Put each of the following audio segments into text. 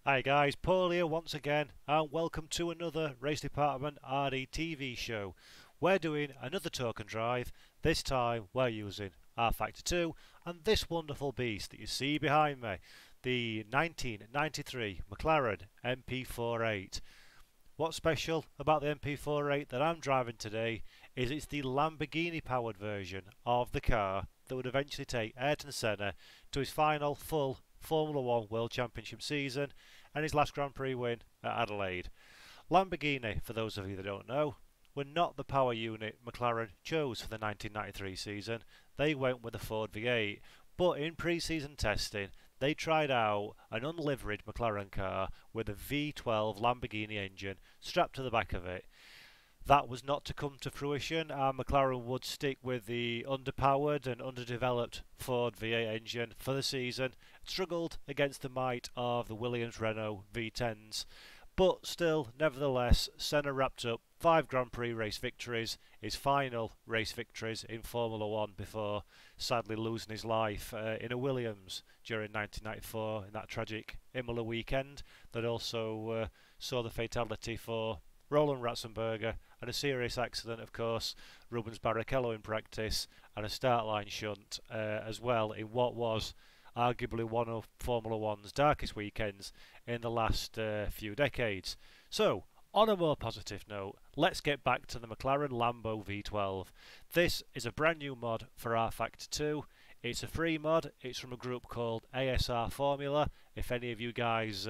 Hi guys, Paul here once again, and welcome to another Race Department RD TV show. We're doing another token drive. This time we're using rFactor 2 and this wonderful beast that you see behind me, the 1993 McLaren MP4 What's special about the MP4 that I'm driving today is it's the Lamborghini powered version of the car that would eventually take Ayrton Senna to his final full Formula 1 World Championship season and his last Grand Prix win at Adelaide. Lamborghini, for those of you that don't know, were not the power unit McLaren chose for the 1993 season. They went with a Ford V8, but in pre-season testing they tried out an unlivered McLaren car with a V12 Lamborghini engine strapped to the back of it. That was not to come to fruition, and McLaren would stick with the underpowered and underdeveloped Ford V8 engine for the season. It struggled against the might of the Williams Renault V10s, but still, nevertheless, Senna wrapped up 5 Grand Prix race victories, his final race victories in Formula 1 before sadly losing his life in a Williams during 1994 in that tragic Imola weekend that also saw the fatality for Roland Ratzenberger and a serious accident, of course, Rubens Barrichello in practice, and a start line shunt as well in what was arguably one of Formula 1's darkest weekends in the last few decades. So, on a more positive note, let's get back to the McLaren Lambo V12. This is a brand new mod for rFactor 2. It's a free mod. It's from a group called ASR Formula. If any of you guys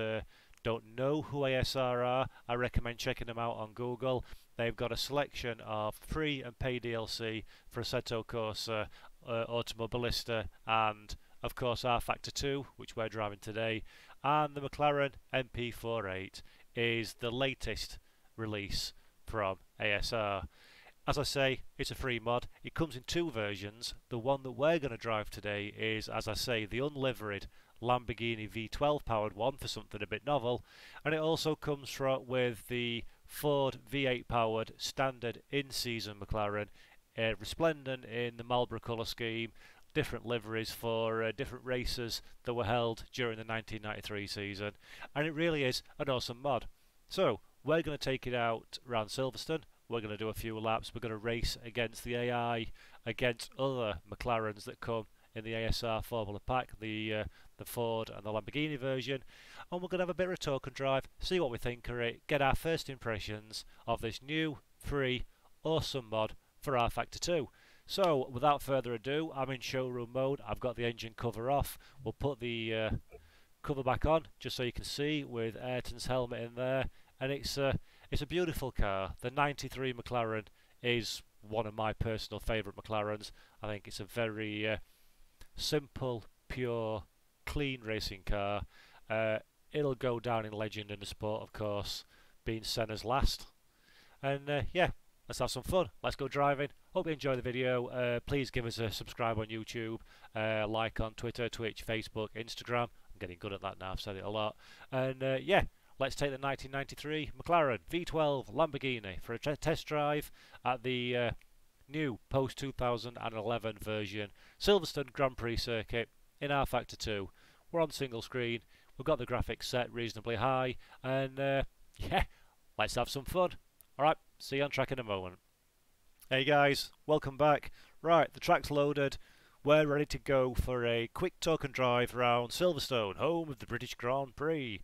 don't know who ASR are, I recommend checking them out on Google. They've got a selection of free and paid DLC for Assetto Corsa, Automobilista, and of course rFactor 2, which we're driving today, and the McLaren MP4 is the latest release from ASR. As I say, it's a free mod. It comes in 2 versions. The one that we're going to drive today is, as I say, the unlivered Lamborghini V12 powered one for something a bit novel, and it also comes with the Ford V8 powered standard in-season McLaren, resplendent in the Marlboro colour scheme, different liveries for different races that were held during the 1993 season, and it really is an awesome mod. So we're going to take it out around Silverstone. We're going to do a few laps. We're going to race against the AI, against other McLarens that come in the ASR Formula Pack, the Ford and the Lamborghini version, and we're going to have a bit of a token drive, see what we think of it, get our first impressions of this new, free, awesome mod for rFactor 2. So, without further ado, I'm in showroom mode. I've got the engine cover off. We'll put the cover back on, just so you can see, with Ayrton's helmet in there, and it's a beautiful car. The 93 McLaren is one of my personal favourite McLarens. I think it's a very simple, pure, clean racing car. It'll go down in legend in the sport, of course, being Senna's last. And yeah, let's have some fun. Let's go driving. Hope you enjoy the video. Please give us a subscribe on YouTube, like on Twitter, Twitch, Facebook, Instagram. I'm getting good at that now, I've said it a lot. And yeah, let's take the 1993 McLaren V12 Lamborghini for a test drive at the new post-2011 version Silverstone Grand Prix circuit in rFactor 2. We're on single screen, we've got the graphics set reasonably high, and yeah, let's have some fun. Alright, see you on track in a moment. Hey guys, welcome back. Right, the track's loaded. We're ready to go for a quick token drive around Silverstone, home of the British Grand Prix.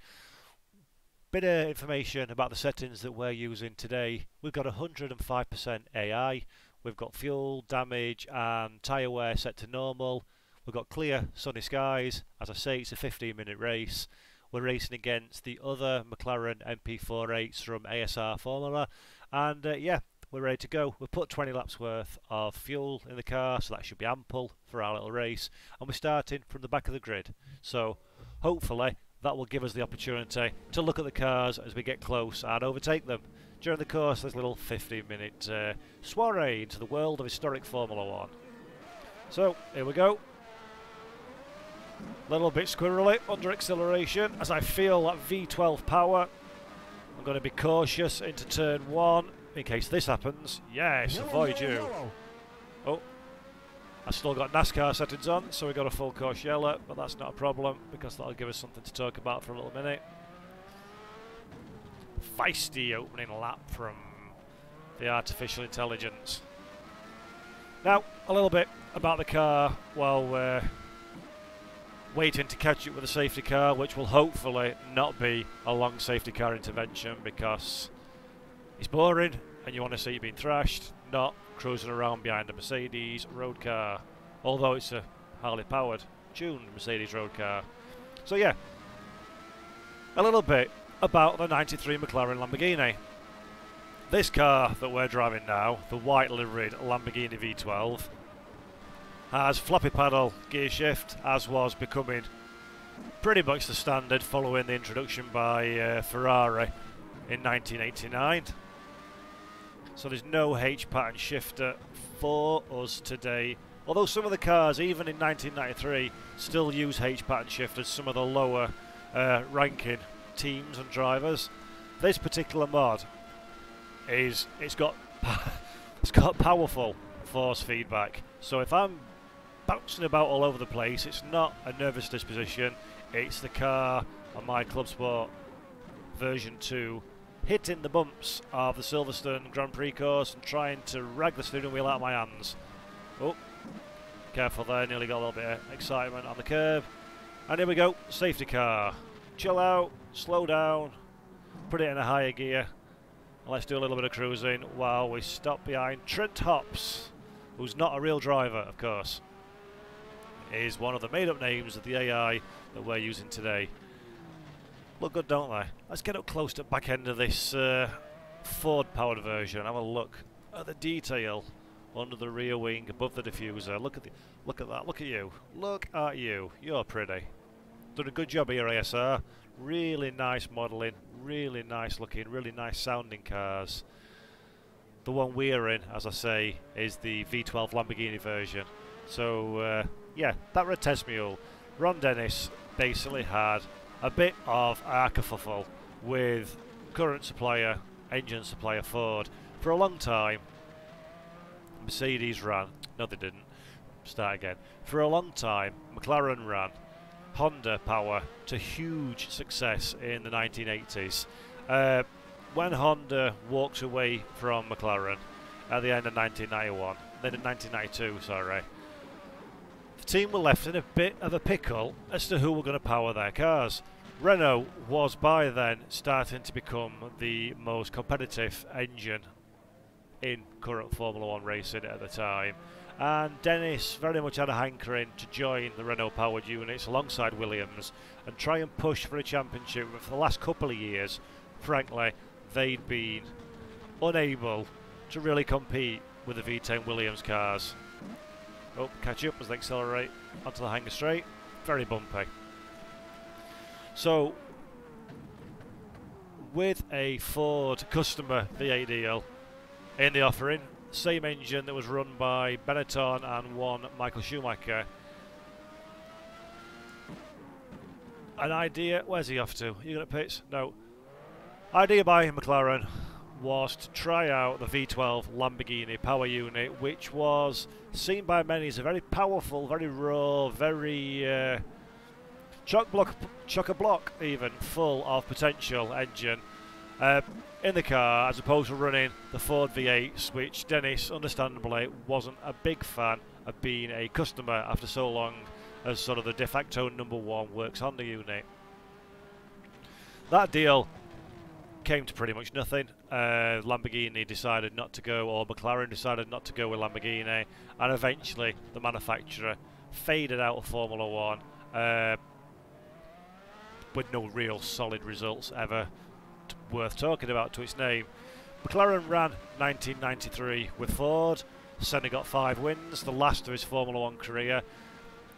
Bit of information about the settings that we're using today. We've got 105% AI. We've got fuel, damage and tyre wear set to normal. We've got clear sunny skies. As I say, it's a 15-minute race. We're racing against the other McLaren MP4 from ASR Formula, and yeah, we're ready to go. We've put 20 laps worth of fuel in the car, so that should be ample for our little race, and we're starting from the back of the grid, so hopefully that will give us the opportunity to look at the cars as we get close and overtake them. During the course, there's a little 15-minute soiree into the world of historic Formula 1. So, here we go. Little bit squirrely under acceleration as I feel that V12 power. I'm going to be cautious into turn 1 in case this happens. Yes, avoid you. Oh, I've still got NASCAR settings on, so we got a full course yellow, but that's not a problem because that'll give us something to talk about for a little minute. feisty opening lap from the artificial intelligence. Now, a little bit about the car while we're waiting to catch up with the safety car, which will hopefully not be a long safety car intervention because it's boring and you want to see it being thrashed, not cruising around behind a Mercedes road car, although it's a Harley powered, tuned Mercedes road car. So yeah, a little bit about the 93 McLaren Lamborghini. This car that we're driving now, the white liveried Lamborghini V12, has floppy paddle gear shift, as was becoming pretty much the standard following the introduction by Ferrari in 1989. So there's no H-pattern shifter for us today, although some of the cars, even in 1993, still use H-pattern shifters, some of the lower ranking teams and drivers. This particular mod it's got powerful force feedback, so if I'm bouncing about all over the place, it's not a nervous disposition, it's the car on my Club Sport version 2 hitting the bumps of the Silverstone Grand Prix course and trying to rag the steering wheel out of my hands. Oh, careful there, nearly got a little bit of excitement on the curb. And here we go, safety car. Chill out, slow down, put it in a higher gear. Let's do a little bit of cruising while we stop behind Trent Hops, who's not a real driver, of course. Is one of the made-up names of the AI that we're using today. Look good, don't they? Let's get up close to the back end of this Ford-powered version. Have a look at the detail under the rear wing, above the diffuser. Look at that. Look at you. Look at you. You're pretty. Done a good job here, ASR. Really nice modelling, really nice looking, really nice sounding cars. The one we're in, as I say, is the V12 Lamborghini version. So yeah, that red test mule. Ron Dennis basically had a bit of a kerfuffle with current supplier, engine supplier Ford. For a long time, Mercedes ran. No, they didn't. Start again. For a long time, McLaren ran Honda power to huge success in the 1980s. When Honda walked away from McLaren at the end of 1991, then in 1992, sorry, the team were left in a bit of a pickle as to who were going to power their cars. Renault was by then starting to become the most competitive engine in current Formula 1 racing at the time, and Dennis very much had a hankering to join the Renault powered units alongside Williams and try and push for a championship. But for the last couple of years, frankly, they'd been unable to really compete with the V10 Williams cars. Oh, catch up as they accelerate onto the hanger straight. Very bumpy. So, with a Ford customer V8 deal in the offering, same engine that was run by Benetton and one Michael Schumacher. An idea, where's he off to? You got pits? No. Idea by McLaren was to try out the V12 Lamborghini power unit, which was seen by many as a very powerful, very raw, very chock-a-block even, full of potential engine in the car, as opposed to running the Ford V8s, which Dennis understandably wasn't a big fan of being a customer after so long as sort of the de facto #1 works Honda unit. That deal came to pretty much nothing. Lamborghini decided not to go, or McLaren decided not to go with Lamborghini, and eventually the manufacturer faded out of Formula 1 with no real solid results ever worth talking about to its name. McLaren ran 1993 with Ford. Senna got 5 wins, the last of his Formula 1 career.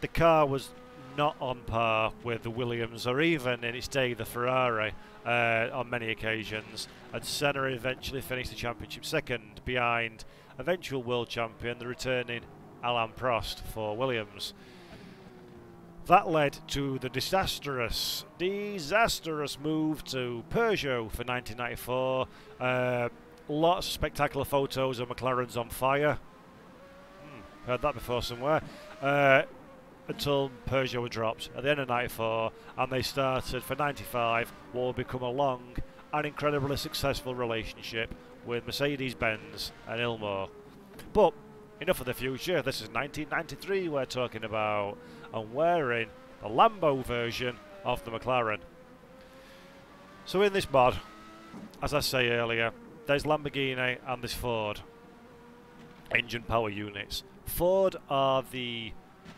The car was not on par with the Williams or even in its day the Ferrari on many occasions, and Senna eventually finished the championship second behind eventual world champion, the returning Alain Prost for Williams. That led to the disastrous move to Peugeot for 1994. Lots of spectacular photos of McLaren's on fire. Heard that before somewhere. Until Peugeot were dropped at the end of '94, and they started for '95 what would become a long an incredibly successful relationship with Mercedes-Benz and Ilmor. But enough of the future, this is 1993 we're talking about, and we're in the Lambo version of the McLaren. So in this mod, as I say earlier, there's Lamborghini and there's Ford engine power units. Ford are the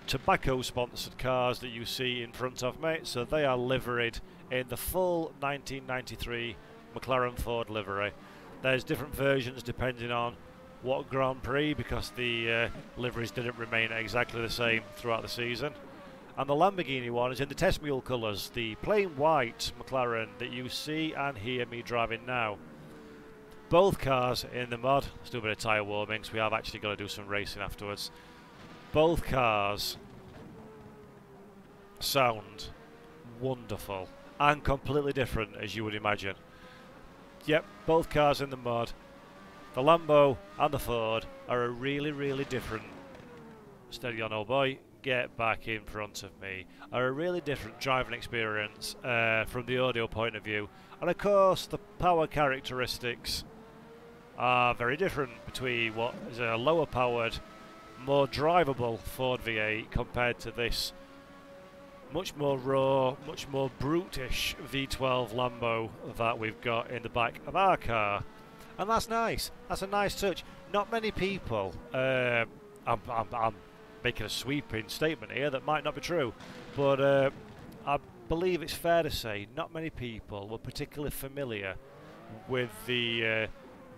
tobacco sponsored cars that you see in front of me, so they are liveried in the full 1993 McLaren Ford livery. There's different versions depending on what Grand Prix, because the liveries didn't remain exactly the same throughout the season. And the Lamborghini one is in the test mule colours, the plain white McLaren that you see and hear me driving now. Both cars in the mod, let's do a bit of tyre warming, so we have actually got to do some racing afterwards. Both cars sound wonderful and completely different, as you would imagine. Yep, both cars in the mod, the Lambo and the Ford, are a really, really different, steady on old boy, get back in front of me, are a really different driving experience from the audio point of view. And of course the power characteristics are very different between what is a lower powered, more drivable Ford V8 compared to this much more raw, much more brutish V12 Lambo that we've got in the back of our car. And that's nice. That's a nice touch. Not many people, I'm making a sweeping statement here that might not be true, but I believe it's fair to say not many people were particularly familiar with the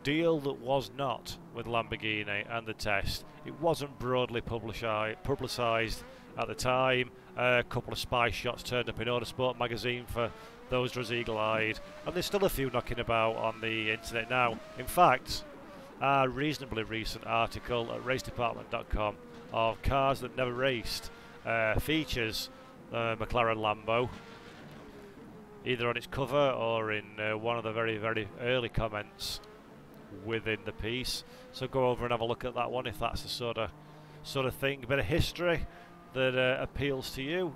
deal that was not with Lamborghini and the test. It wasn't broadly publicised at the time. A couple of spy shots turned up in Autosport magazine for those that was eagle-eyed, and there's still a few knocking about on the internet now. In fact, a reasonably recent article at racedepartment.com of cars that never raced features McLaren Lambo, either on its cover or in one of the very, very early comments within the piece. So go over and have a look at that one if that's the sort of thing, a bit of history that appeals to you.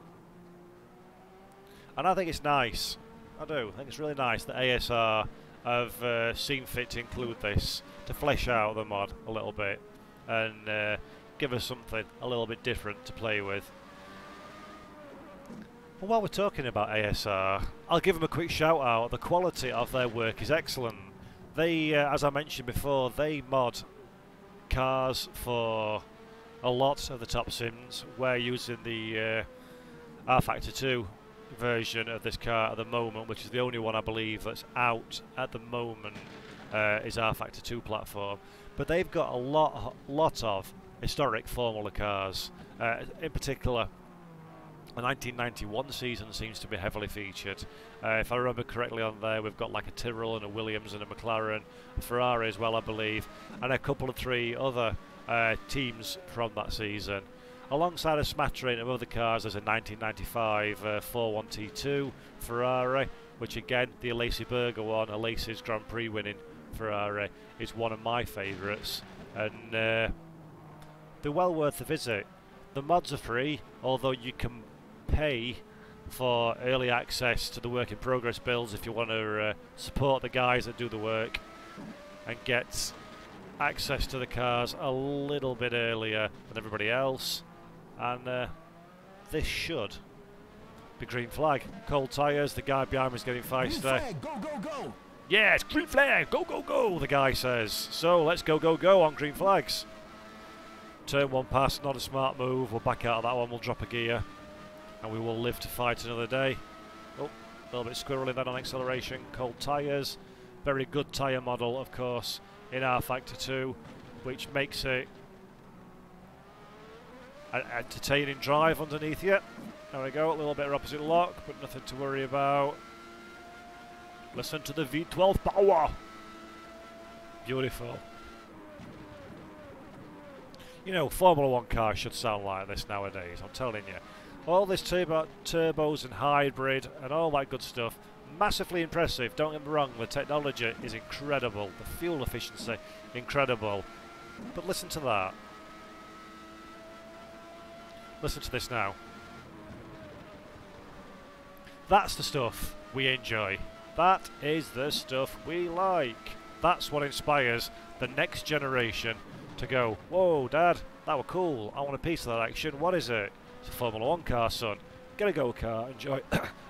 And I think it's nice. I do. I think it's really nice that ASR have seen fit to include this to flesh out the mod a little bit and give us something a little bit different to play with. Well, while we're talking about ASR, I'll give them a quick shout out. The quality of their work is excellent. They, as I mentioned before, they mod cars for a lot of the top sims. We're using the rFactor 2 version of this car at the moment, which is the only one I believe that's out at the moment, is rFactor 2 platform. But they've got a lot of historic Formula cars. In particular, the 1991 season seems to be heavily featured. If I remember correctly on there, we've got like a Tyrrell and a Williams and a McLaren, a Ferrari as well, I believe, and a couple of three other teams from that season. Alongside a smattering of other cars, there's a 1995 41T2 Ferrari, which again, the Alesi Berger one, Alesi's Grand Prix winning Ferrari, is one of my favourites, and they're well worth a visit. The mods are free, although you can pay for early access to the work in progress builds if you want to support the guys that do the work and get access to the cars a little bit earlier than everybody else. And this should be green flag. Cold tyres, the guy behind me is getting feisty. Green flag, go, go, go! Yeah, it's green flag, go, go, go, the guy says. So let's go, go, go on green flags. Turn one pass, not a smart move. We'll back out of that one, we'll drop a gear, and we will live to fight another day. Oh, a little bit squirrely then on acceleration. Cold tyres. Very good tyre model, of course, in rFactor 2, which makes it an entertaining drive underneath you. There we go, a little bit of opposite lock, but nothing to worry about. Listen to the V12 power. Beautiful. You know, Formula 1 cars should sound like this nowadays, I'm telling you. All this turbos and hybrid and all that good stuff, massively impressive, don't get me wrong, the technology is incredible, the fuel efficiency, incredible. But listen to that. Listen to this now. That's the stuff we enjoy. That is the stuff we like. That's what inspires the next generation to go, whoa, Dad, that were cool. I want a piece of that action. What is it? It's a Formula 1 car, son. Get a go-kart, enjoy,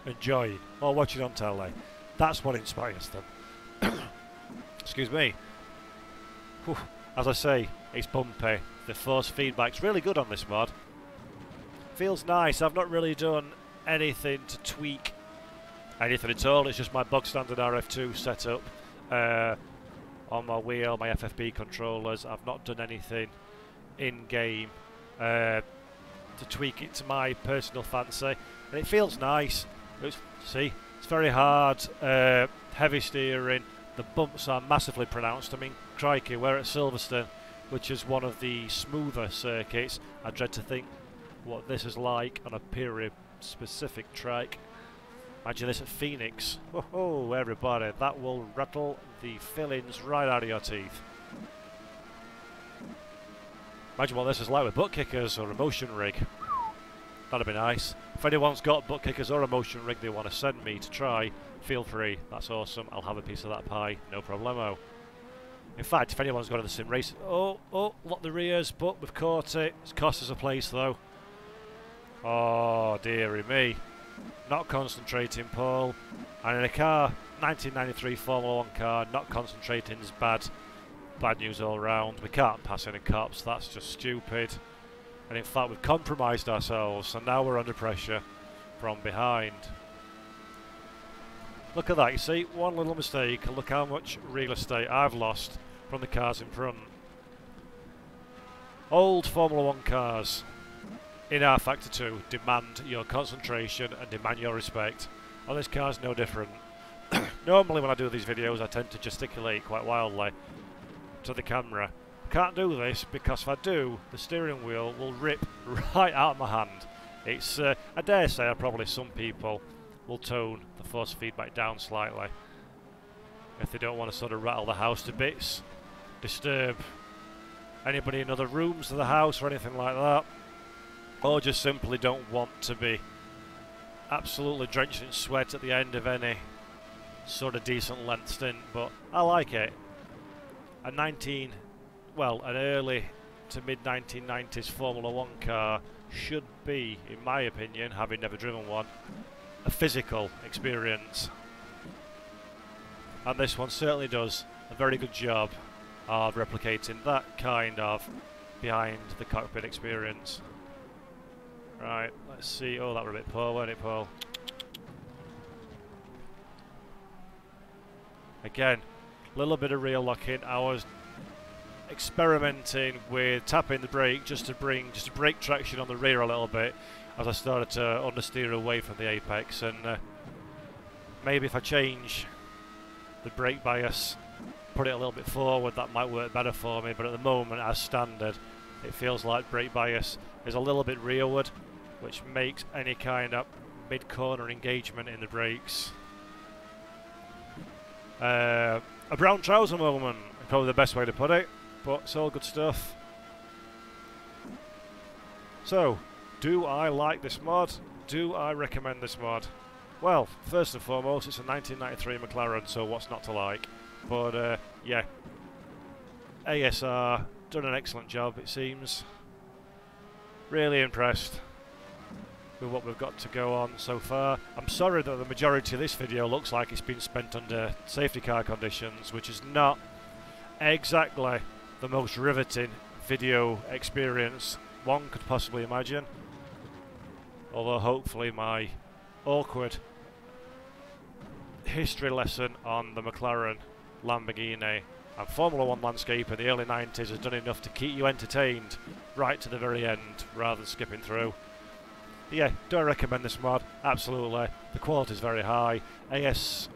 enjoy, or watch it on telly. That's what inspires them. Excuse me. Whew. As I say, it's bumpy. The force feedback's really good on this mod. Feels nice. I've not really done anything to tweak anything at all. It's just my bog standard rF2 setup on my wheel, my FFB controllers. I've not done anything in-game to tweak it to my personal fancy, and it feels nice. See, it's very hard, heavy steering. The bumps are massively pronounced. I mean, crikey, we're at Silverstone, which is one of the smoother circuits. I dread to think what this is like on a period-specific track. Imagine this at Phoenix. Oh, everybody, that will rattle the fillings right out of your teeth. Imagine what this is like with butt kickers or a motion rig. That'd be nice. If anyone's got butt kickers or a motion rig they want to send me to try, feel free. That's awesome. I'll have a piece of that pie. No problemo. In fact, if anyone's got in the sim race... Oh, lock the rears, but we've caught it. It's cost us a place, though. Oh, dearie me. Not concentrating, Paul. And in a car, 1993 Formula 1 car, not concentrating is bad. Bad news all round. We can't pass any cops. That's just stupid. And in fact, we've compromised ourselves, and now we're under pressure from behind. Look at that, you see, one little mistake, and look how much real estate I've lost from the cars in front. Old Formula 1 cars in rFactor 2 demand your concentration and demand your respect. And this car's no different. Normally when I do these videos I tend to gesticulate quite wildly to the camera. I can't do this because if I do, the steering wheel will rip right out of my hand. It's, I dare say probably some people will tone the force feedback down slightly if they don't want to sort of rattle the house to bits, disturb anybody in other rooms of the house or anything like that, or just simply don't want to be absolutely drenched in sweat at the end of any sort of decent length stint. But I like it. An early to mid 1990s Formula 1 car should be, in my opinion, having never driven one, a physical experience. And this one certainly does a very good job of replicating that kind of behind the cockpit experience. Right, let's see. Oh, that were a bit poor, weren't it, Paul? Again, a little bit of real locking. I was experimenting with tapping the brake just to break traction on the rear a little bit as I started to understeer away from the apex, and maybe if I change the brake bias, put it a little bit forward, that might work better for me. But at the moment, as standard, it feels like brake bias is a little bit rearward, which makes any kind of mid-corner engagement in the brakes a brown trouser moment, probably the best way to put it, but it's all good stuff. So, do I like this mod? Do I recommend this mod? Well, first and foremost, it's a 1993 McLaren, so what's not to like? But yeah, ASR done an excellent job, it seems. Really impressed with what we've got to go on so far. I'm sorry that the majority of this video looks like it's been spent under safety car conditions, which is not exactly the most riveting video experience one could possibly imagine. Although hopefully my awkward history lesson on the McLaren, Lamborghini and Formula 1 landscape in the early 90s has done enough to keep you entertained right to the very end rather than skipping through. But yeah, do I recommend this mod? Absolutely. The quality is very high. ASR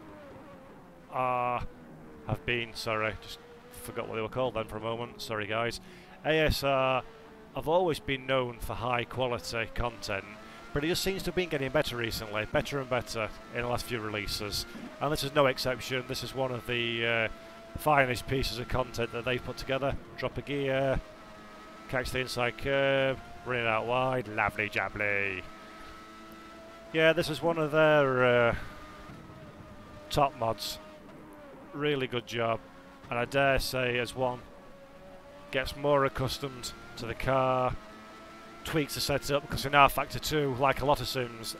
have been, sorry, just forgot what they were called then for a moment, sorry guys. ASR have always been known for high quality content, but it just seems to have been getting better recently, better and better in the last few releases, and this is no exception. This is one of the finest pieces of content that they've put together. Drop a gear, catch the inside curve, run it out wide, lovely jubbly. Yeah, this is one of their top mods. Really good job. And I dare say, as one gets more accustomed to the car, tweaks the setup, because in rFactor 2, like a lot of sims,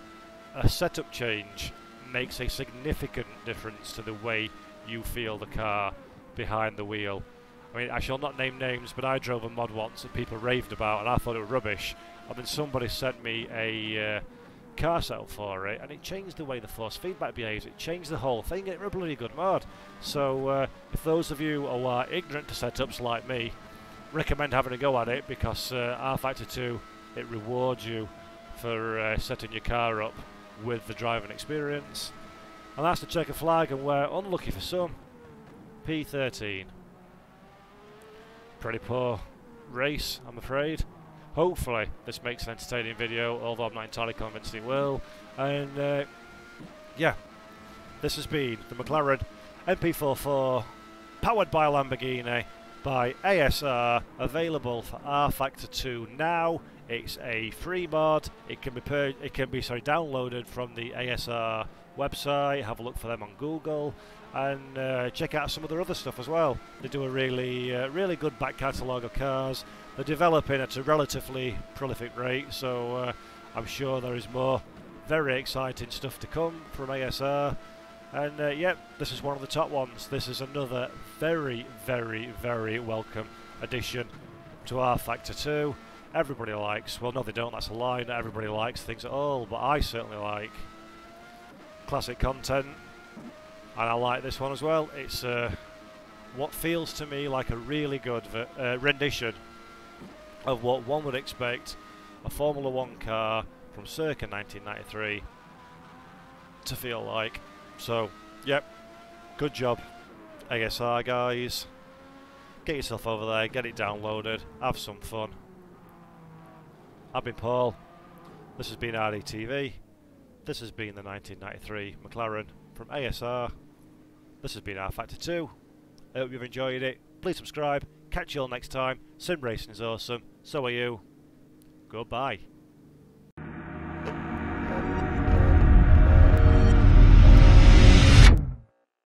a setup change makes a significant difference to the way you feel the car behind the wheel. I mean, I shall not name names, but I drove a mod once that people raved about and I thought it was rubbish, and then somebody sent me a car setup for it, and it changed the way the force feedback behaves. It changed the whole thing. It was a bloody good mod. So if those of you who are ignorant to setups like me, recommend having a go at it, because rFactor 2, it rewards you for setting your car up with the driving experience. And that's the checker flag, and we're unlucky for some. P13. Pretty poor race, I'm afraid. Hopefully this makes an entertaining video, although I'm not entirely convinced it will. And yeah, this has been the McLaren MP4 powered by Lamborghini by ASR, available for rFactor 2 now. It's a free mod. It can be downloaded from the ASR website. Have a look for them on Google, and check out some of their other stuff as well. They do a really good back catalogue of cars. They're developing at a relatively prolific rate, so I'm sure there is more very exciting stuff to come from ASR. And yep, this is one of the top ones. This is another very welcome addition to rFactor 2. Everybody likes, well no they don't, that's a lie, not everybody likes things at all, but I certainly like classic content, and I like this one as well. It's what feels to me like a really good rendition of what one would expect a Formula 1 car from circa 1993 to feel like. So, yep, good job, ASR guys. Get yourself over there, get it downloaded, have some fun. I've been Paul, this has been RDTV, this has been the 1993 McLaren from ASR, this has been rFactor 2, I hope you've enjoyed it. Please subscribe, catch you all next time. Sim racing is awesome, so are you. Goodbye.